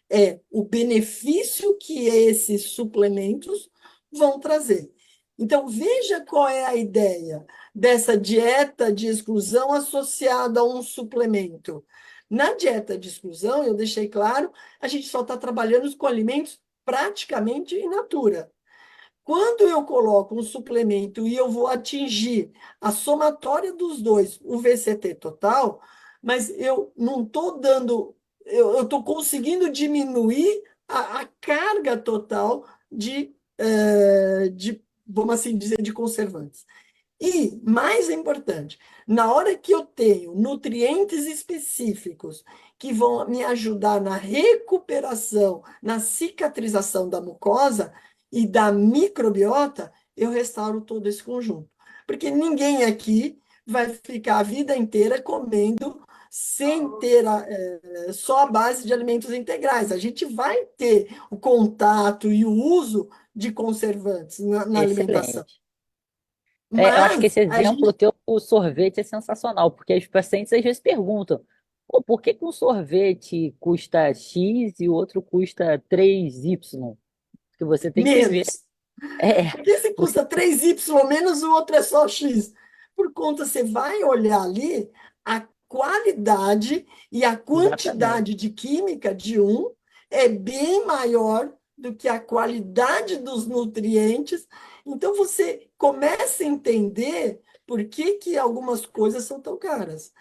é o benefício que esses suplementos vão trazer. Então, veja qual é a ideia dessa dieta de exclusão associada a um suplemento. Na dieta de exclusão, eu deixei claro, a gente só está trabalhando com alimentos praticamente in natura. Quando eu coloco um suplemento e eu vou atingir a somatória dos dois, o VCT total, mas eu não estou dando, eu estou conseguindo diminuir a carga total vamos assim dizer, de conservantes. E, mais importante, na hora que eu tenho nutrientes específicos que vão me ajudar na recuperação, na cicatrização da mucosa e da microbiota, eu restauro todo esse conjunto. Porque ninguém aqui vai ficar a vida inteira comendo sem ter só a base de alimentos integrais. A gente vai ter o contato e o uso de conservantes na alimentação. Excelente. Eu acho que Mas esse a exemplo gente teu do sorvete é sensacional, porque os pacientes às vezes perguntam: "Pô, por que que um sorvete custa X e o outro custa 3Y?" Que você tem que ver. menos. É, Porque se porque custa 3Y menos, o outro é só X. Por conta, você vai olhar ali a qualidade e a exatamente. quantidade de química de um é bem maior do que a qualidade dos nutrientes. Então você começa a entender por que que algumas coisas são tão caras.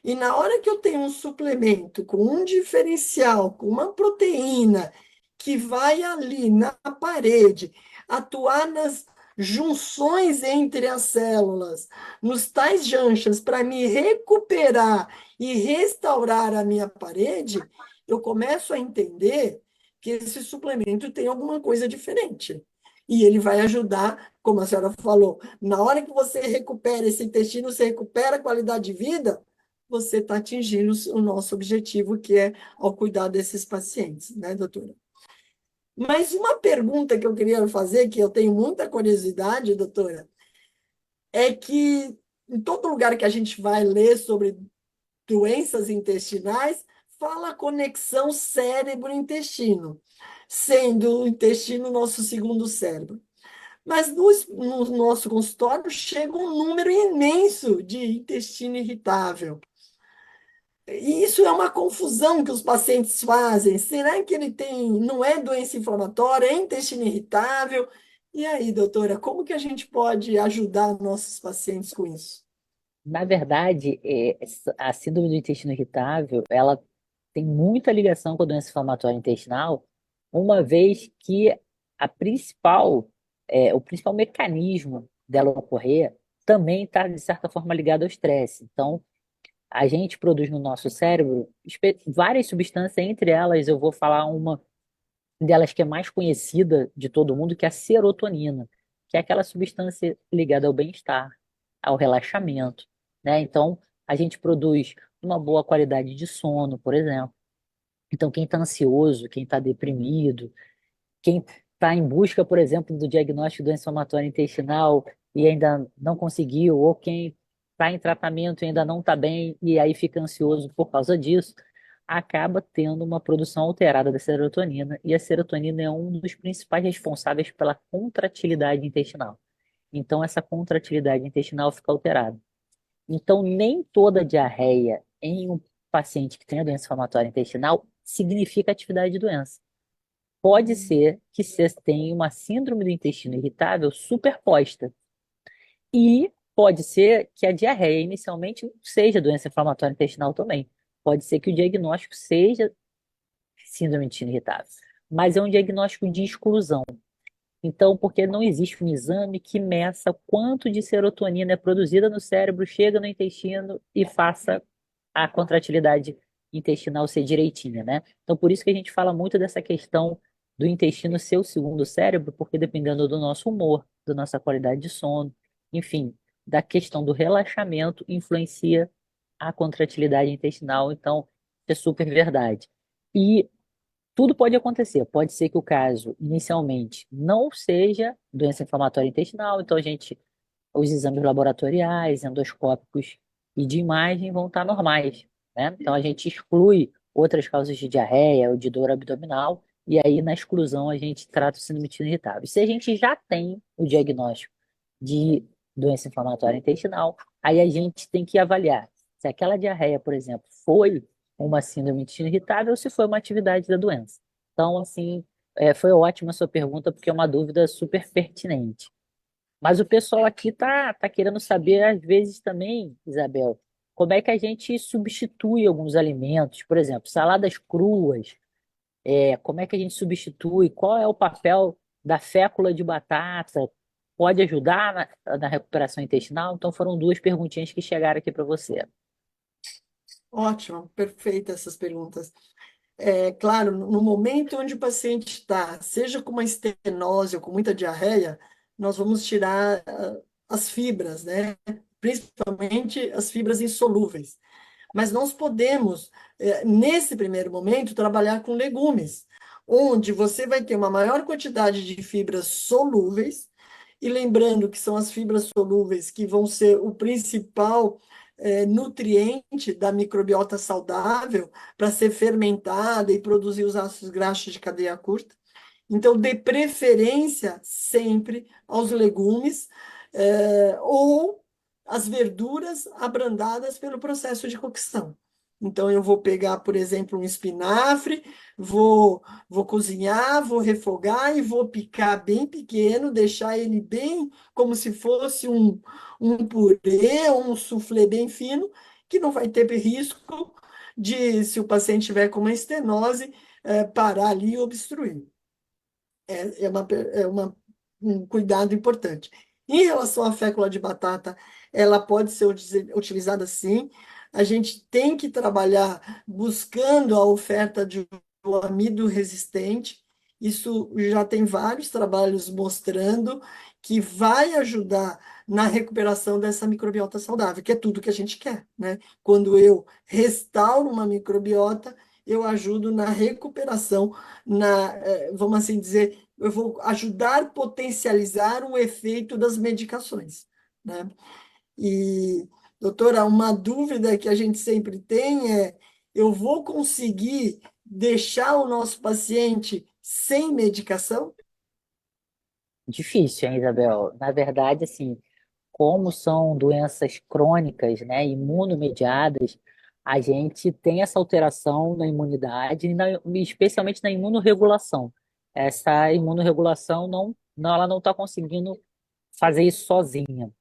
E na hora que eu tenho um suplemento com um diferencial, com uma proteína que vai ali na parede, atuar nas junções entre as células, nos tais junctions, para me recuperar e restaurar a minha parede, eu começo a entender que esse suplemento tem alguma coisa diferente. E ele vai ajudar, como a senhora falou, na hora que você recupera esse intestino, você recupera a qualidade de vida, você está atingindo o nosso objetivo, que é ao cuidar desses pacientes, né, doutora? Mas uma pergunta que eu queria fazer, que eu tenho muita curiosidade, doutora, é que em todo lugar que a gente vai ler sobre doenças intestinais, fala a conexão cérebro-intestino, sendo o intestino nosso segundo cérebro. Mas no nosso consultório chega um número imenso de intestino irritável. E isso é uma confusão que os pacientes fazem. Será que ele tem, não é doença inflamatória, é intestino irritável? E aí, doutora, como que a gente pode ajudar nossos pacientes com isso? Na verdade, a síndrome do intestino irritável, ela tem muita ligação com a doença inflamatória intestinal, uma vez que o principal mecanismo dela ocorrer também está, de certa forma, ligado ao estresse. Então, a gente produz no nosso cérebro várias substâncias, entre elas eu vou falar uma delas que é mais conhecida de todo mundo, que é a serotonina, que é aquela substância ligada ao bem-estar, ao relaxamento, né? Então, a gente produz uma boa qualidade de sono, por exemplo. Então, quem está ansioso, quem está deprimido, quem está em busca, por exemplo, do diagnóstico de doença inflamatória intestinal e ainda não conseguiu, ou quem está em tratamento e ainda não está bem e aí fica ansioso por causa disso, acaba tendo uma produção alterada da serotonina, e a serotonina é um dos principais responsáveis pela contratilidade intestinal. Então, essa contratilidade intestinal fica alterada. Então, nem toda diarreia em um paciente que tem a doença inflamatória intestinal significa atividade de doença. Pode ser que você tenha uma síndrome do intestino irritável superposta. E pode ser que a diarreia inicialmente não seja doença inflamatória intestinal também. Pode ser que o diagnóstico seja síndrome do intestino irritável. Mas é um diagnóstico de exclusão. Então, porque não existe um exame que meça quanto de serotonina é produzida no cérebro, chega no intestino e faça a contratilidade intestinal ser direitinha, né? Então, por isso que a gente fala muito dessa questão do intestino ser o segundo cérebro, porque dependendo do nosso humor, da nossa qualidade de sono, enfim, da questão do relaxamento, influencia a contratilidade intestinal. Então, isso é super verdade. E tudo pode acontecer. Pode ser que o caso, inicialmente, não seja doença inflamatória intestinal, então os exames laboratoriais, endoscópicos e de imagem vão estar normais. né? Então a gente exclui outras causas de diarreia ou de dor abdominal, e aí na exclusão a gente trata o síndrome do intestino irritável. Se a gente já tem o diagnóstico de doença inflamatória intestinal, aí a gente tem que avaliar se aquela diarreia, por exemplo, foi uma síndrome do intestino irritável ou se foi uma atividade da doença. Então, assim, foi ótima a sua pergunta, porque é uma dúvida super pertinente. Mas o pessoal aqui tá querendo saber, às vezes também, Isabel, como é que a gente substitui alguns alimentos, por exemplo, saladas cruas, como é que a gente substitui, qual é o papel da fécula de batata, pode ajudar na recuperação intestinal? Então foram duas perguntinhas que chegaram aqui para você. Ótimo, perfeita essas perguntas. É claro, no momento onde o paciente está, seja com uma estenose ou com muita diarreia, nós vamos tirar as fibras, né? Principalmente as fibras insolúveis. Mas nós podemos, nesse primeiro momento, trabalhar com legumes, onde você vai ter uma maior quantidade de fibras solúveis, e lembrando que são as fibras solúveis que vão ser o principal nutriente da microbiota saudável para ser fermentada e produzir os ácidos graxos de cadeia curta. Então, dê preferência sempre aos legumes ou às verduras abrandadas pelo processo de cocção. Então, eu vou pegar, por exemplo, um espinafre, vou cozinhar, vou refogar e vou picar bem pequeno, deixar ele bem como se fosse um purê ou um soufflé bem fino, que não vai ter risco de, se o paciente tiver com uma estenose, parar ali e obstruir. Um cuidado importante. Em relação à fécula de batata, ela pode ser utilizada sim. A gente tem que trabalhar buscando a oferta de um amido resistente. Isso já tem vários trabalhos mostrando que vai ajudar na recuperação dessa microbiota saudável, que é tudo que a gente quer, né? Quando eu restauro uma microbiota, eu ajudo na recuperação, vamos assim dizer, eu vou ajudar a potencializar o efeito das medicações, né? E, doutora, uma dúvida que a gente sempre tem é: eu vou conseguir deixar o nosso paciente sem medicação? Difícil, hein, Isabel? Na verdade, assim, como são doenças crônicas, né, imunomediadas, a gente tem essa alteração na imunidade, especialmente na imunorregulação. Essa imunorregulação ela não está conseguindo fazer isso sozinha.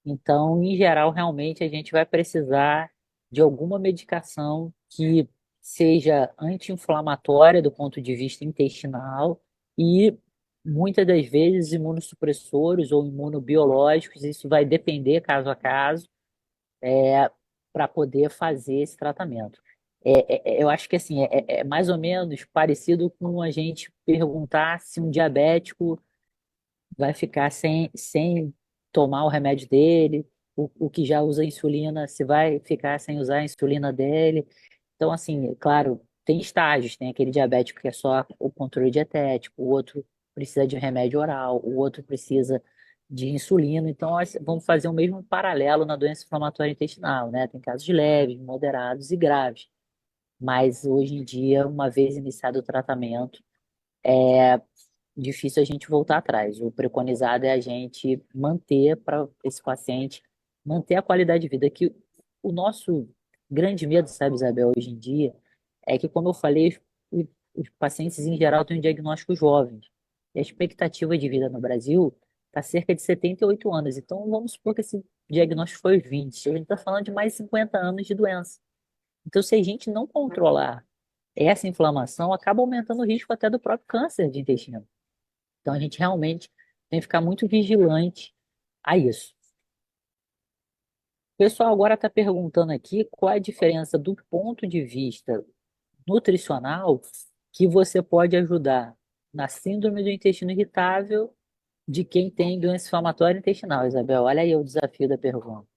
Então, em geral, realmente a gente vai precisar de alguma medicação que seja anti-inflamatória do ponto de vista intestinal e muitas das vezes imunossupressores ou imunobiológicos, isso vai depender caso a caso, para poder fazer esse tratamento. Eu acho que assim, é mais ou menos parecido com a gente perguntar se um diabético vai ficar sem tomar o remédio dele, o que já usa insulina, se vai ficar sem usar a insulina dele. Então, assim, claro, tem estágios, tem aquele diabético que é só o controle dietético, o outro precisa de um remédio oral, o outro precisa de insulina. Então, nós vamos fazer o mesmo paralelo na doença inflamatória intestinal, né? Tem casos leves, moderados e graves. Mas hoje em dia, uma vez iniciado o tratamento, difícil a gente voltar atrás. O preconizado é a gente manter para esse paciente, manter a qualidade de vida. Que o nosso grande medo, sabe, Isabel, hoje em dia, é que, como eu falei, os pacientes em geral têm um diagnóstico jovens. E a expectativa de vida no Brasil está cerca de 78 anos. Então, vamos supor que esse diagnóstico foi 20. A gente está falando de mais de 50 anos de doença. Então, se a gente não controlar essa inflamação, acaba aumentando o risco até do próprio câncer de intestino. Então a gente realmente tem que ficar muito vigilante a isso. O pessoal agora está perguntando aqui qual é a diferença do ponto de vista nutricional que você pode ajudar na síndrome do intestino irritável de quem tem doença inflamatória intestinal, Isabel. Olha aí o desafio da pergunta.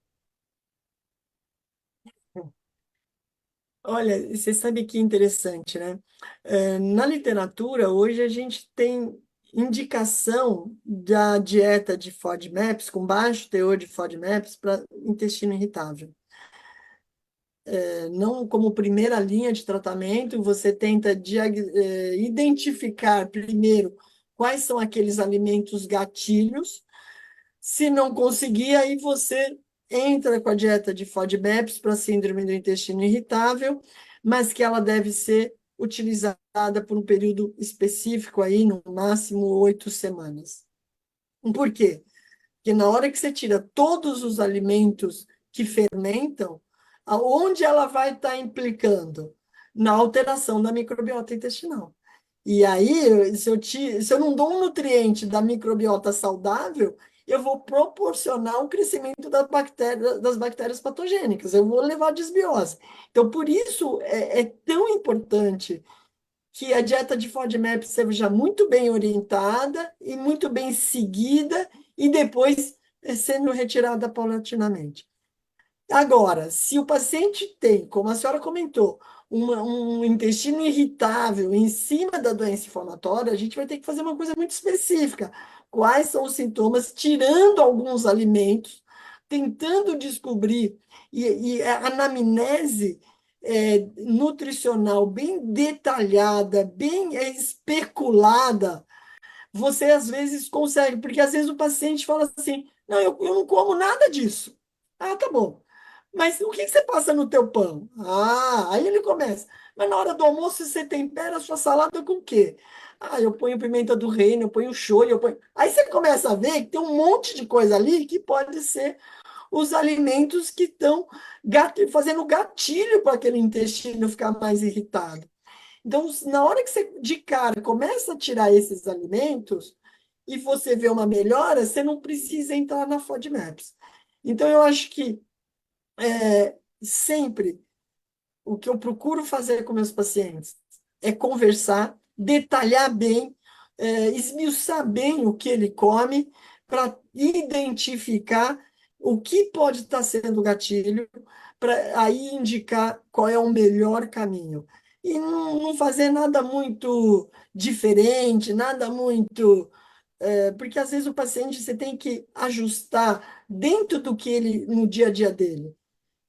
Olha, você sabe que interessante, né? Na literatura, hoje a gente tem indicação da dieta de FODMAPs, com baixo teor de FODMAPs, para intestino irritável. não como primeira linha de tratamento, você tenta identificar primeiro quais são aqueles alimentos gatilhos. Se não conseguir, aí você entra com a dieta de FODMAPs para síndrome do intestino irritável, mas que ela deve ser utilizada por um período específico aí, no máximo 8 semanas. Por quê? Porque na hora que você tira todos os alimentos que fermentam, aonde ela vai estar implicando? Na alteração da microbiota intestinal. E aí, se eu não dou um nutriente da microbiota saudável, eu vou proporcionar o crescimento das bactérias patogênicas, eu vou levar a desbiose. Então, por isso é tão importante que a dieta de FODMAP seja muito bem orientada e muito bem seguida e depois sendo retirada paulatinamente. Agora, se o paciente tem, como a senhora comentou, um intestino irritável em cima da doença inflamatória, a gente vai ter que fazer uma coisa muito específica. Quais são os sintomas, tirando alguns alimentos, tentando descobrir, e a anamnese nutricional bem detalhada, bem especulada, você às vezes consegue, porque às vezes o paciente fala assim, não, eu não como nada disso. Ah, tá bom. Mas o que você passa no teu pão? Ah, aí ele começa. Mas na hora do almoço você tempera a sua salada com o quê? Ah, eu ponho pimenta do reino, eu ponho shoyu, eu ponho... Aí você começa a ver que tem um monte de coisa ali que pode ser os alimentos que estão fazendo gatilho para aquele intestino ficar mais irritado. Então, na hora que você, de cara, começa a tirar esses alimentos e você vê uma melhora, você não precisa entrar na FODMAPs. Então, eu acho que sempre o que eu procuro fazer com meus pacientes é conversar, detalhar bem, esmiuçar bem o que ele come, para identificar o que pode estar sendo gatilho, para aí indicar qual é o melhor caminho. E não fazer nada muito diferente, nada muito. Porque às vezes o paciente você tem que ajustar dentro do que ele, no dia a dia dele.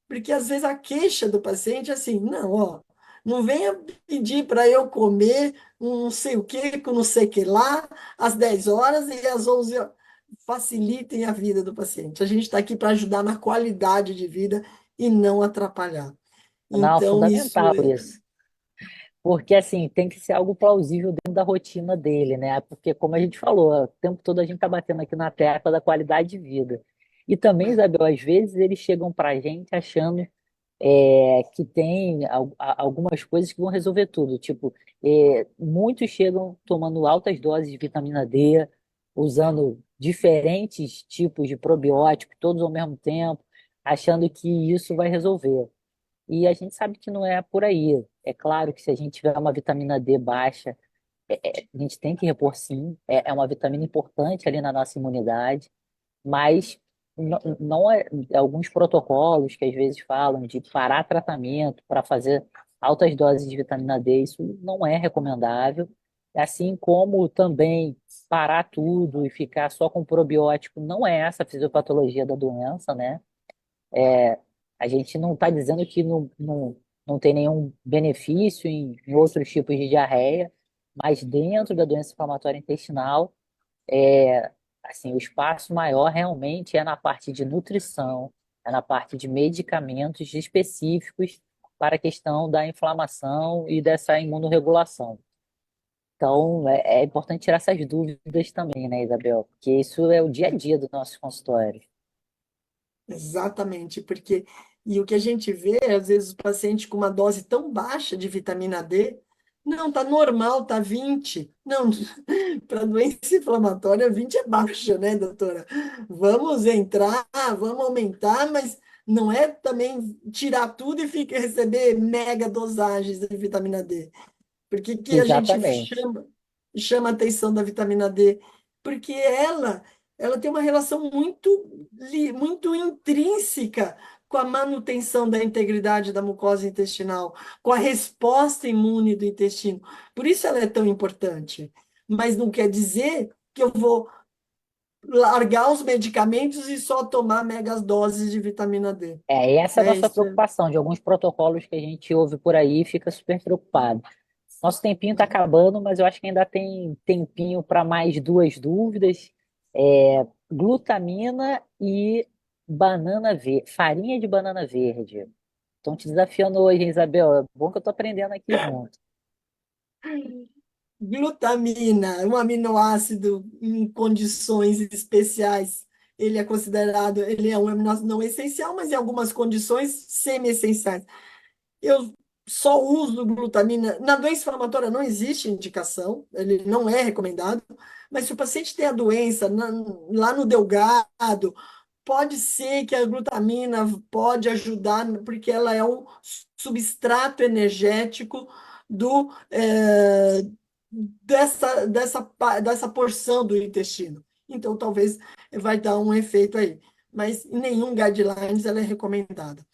Porque às vezes a queixa do paciente é assim, não, ó, não venha pedir para eu comer um não sei o que, com não sei o que lá, às 10 horas e às 11 horas. Facilitem a vida do paciente. A gente está aqui para ajudar na qualidade de vida e não atrapalhar. Não, Então, isso fundamental isso. Porque, assim, tem que ser algo plausível dentro da rotina dele, né? Porque, como a gente falou, o tempo todo a gente tá batendo aqui na tecla da qualidade de vida. E também, é, Isabel, às vezes eles chegam pra gente achando que tem algumas coisas que vão resolver tudo. Tipo, muitos chegam tomando altas doses de vitamina D, usando diferentes tipos de probióticos, todos ao mesmo tempo, achando que isso vai resolver. E a gente sabe que não é por aí. É claro que se a gente tiver uma vitamina D baixa, a gente tem que repor sim. É uma vitamina importante ali na nossa imunidade, mas não é alguns protocolos que às vezes falam de parar tratamento para fazer altas doses de vitamina D, isso não é recomendável. Assim como também parar tudo e ficar só com probiótico, não é essa a fisiopatologia da doença, né? A gente não está dizendo que não tem nenhum benefício em outros tipos de diarreia, mas dentro da doença inflamatória intestinal, assim, o espaço maior realmente é na parte de nutrição, é na parte de medicamentos específicos para a questão da inflamação e dessa imunorregulação. Então, é importante tirar essas dúvidas também, né, Isabel? Porque isso é o dia a dia do nosso consultório. exatamente, porque e o que a gente vê, às vezes, o paciente com uma dose tão baixa de vitamina D, não, tá normal, tá 20. Não, para doença inflamatória, 20 é baixa, né, doutora? Vamos entrar, vamos aumentar, mas não é também tirar tudo e receber mega dosagens de vitamina D. Por que que a gente Exatamente. chama a atenção da vitamina D? Porque ela tem uma relação muito intrínseca com a manutenção da integridade da mucosa intestinal, com a resposta imune do intestino. Por isso ela é tão importante. Mas não quer dizer que eu vou largar os medicamentos e só tomar megas doses de vitamina D. Essa é a É nossa isso. preocupação, de alguns protocolos que a gente ouve por aí e fica super preocupado. Nosso tempinho está acabando, mas eu acho que ainda tem tempinho para mais duas dúvidas. Glutamina e banana verde, farinha de banana verde. Estão te desafiando hoje, hein, Isabel? É bom que eu estou aprendendo aqui junto. Glutamina, um aminoácido em condições especiais, ele é considerado, ele é um aminoácido não essencial, mas em algumas condições semi-essenciais. Eu só uso glutamina. Na doença inflamatória não existe indicação, ele não é recomendado, mas se o paciente tem a doença lá no delgado, pode ser que a glutamina pode ajudar, porque ela é um substrato energético do, dessa porção do intestino. Então, talvez vai dar um efeito aí. Mas em nenhum guidelines ela é recomendada.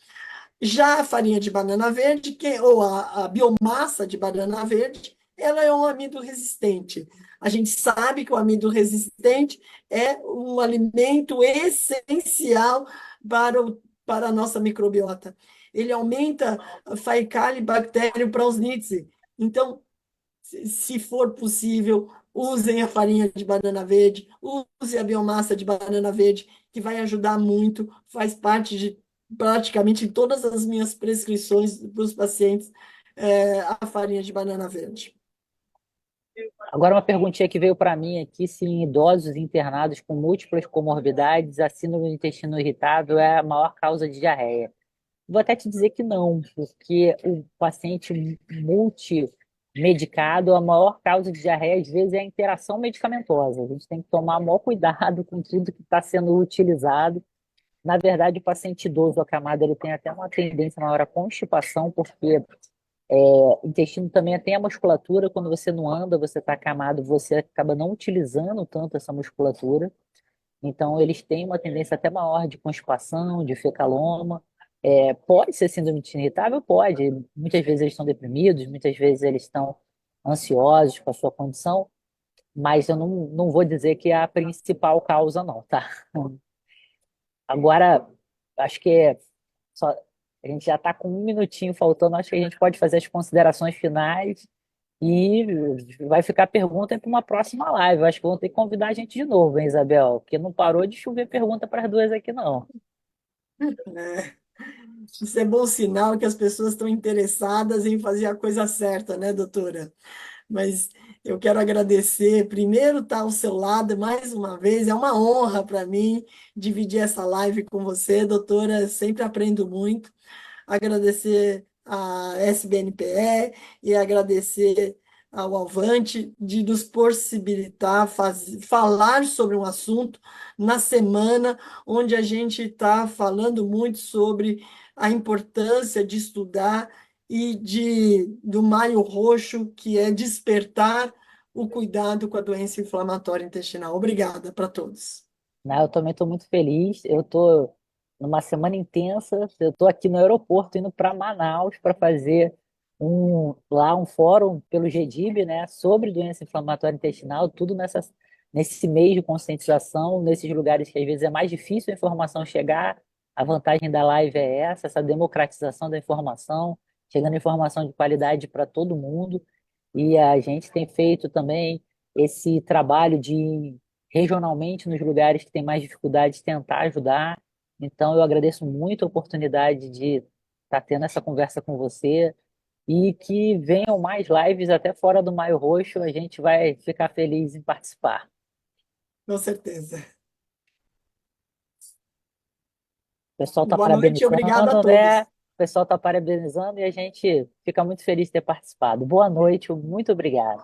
Já a farinha de banana verde, ou a biomassa de banana verde, ela é um amido resistente. A gente sabe que o amido resistente é um alimento essencial para a nossa microbiota. Ele aumenta a Faecalibacterium prausnitzii. Então, se for possível, usem a farinha de banana verde, use a biomassa de banana verde, que vai ajudar muito, faz parte de praticamente todas as minhas prescrições para os pacientes, a farinha de banana verde. Agora, uma perguntinha que veio para mim aqui, se em idosos internados com múltiplas comorbidades, a síndrome do intestino irritável é a maior causa de diarreia. Vou até te dizer que não, porque o paciente multimedicado, a maior causa de diarreia, às vezes, é a interação medicamentosa. A gente tem que tomar maior cuidado com tudo que está sendo utilizado. Na verdade, o paciente idoso acamado, ele tem até uma tendência maior à constipação, porque o intestino também tem a musculatura. Quando você não anda, você está acamado, você acaba não utilizando tanto essa musculatura. Então, eles têm uma tendência até maior de constipação, de fecaloma. Pode ser síndrome de intestino irritável? Pode. Muitas vezes eles estão deprimidos, muitas vezes eles estão ansiosos com a sua condição, mas eu não vou dizer que é a principal causa, não, tá? Agora, acho que só, a gente já está com um minutinho faltando, acho que a gente pode fazer as considerações finais e vai ficar pergunta para uma próxima live. Acho que vão ter que convidar a gente de novo, hein, Isabel? Porque não parou de chover pergunta para as duas aqui, não. É, isso é bom sinal que as pessoas estão interessadas em fazer a coisa certa, né, doutora? Mas eu quero agradecer, primeiro, estar ao seu lado mais uma vez. É uma honra para mim dividir essa live com você, doutora. Eu sempre aprendo muito. Agradecer a SBNPE e agradecer ao Alvante de nos possibilitar falar sobre um assunto na semana onde a gente está falando muito sobre a importância de estudar do Maio Roxo, que é despertar o cuidado com a doença inflamatória intestinal. Obrigada para todos. Né? Eu também estou muito feliz. Eu estou numa semana intensa. Eu estou aqui no aeroporto indo para Manaus para fazer um fórum pelo GDIB, né, sobre doença inflamatória intestinal, tudo nesse mês de conscientização, nesses lugares que às vezes é mais difícil a informação chegar. A vantagem da live é essa democratização da informação, chegando informação de qualidade para todo mundo. E a gente tem feito também esse trabalho de regionalmente nos lugares que têm mais dificuldade, tentar ajudar. Então, eu agradeço muito a oportunidade de estar tendo essa conversa com você e que venham mais lives até fora do Maio Roxo. A gente vai ficar feliz em participar. Com certeza. O pessoal está Boa noite e obrigada a parabenizando, né? todos. O pessoal está parabenizando e a gente fica muito feliz de ter participado. Boa noite, muito obrigado.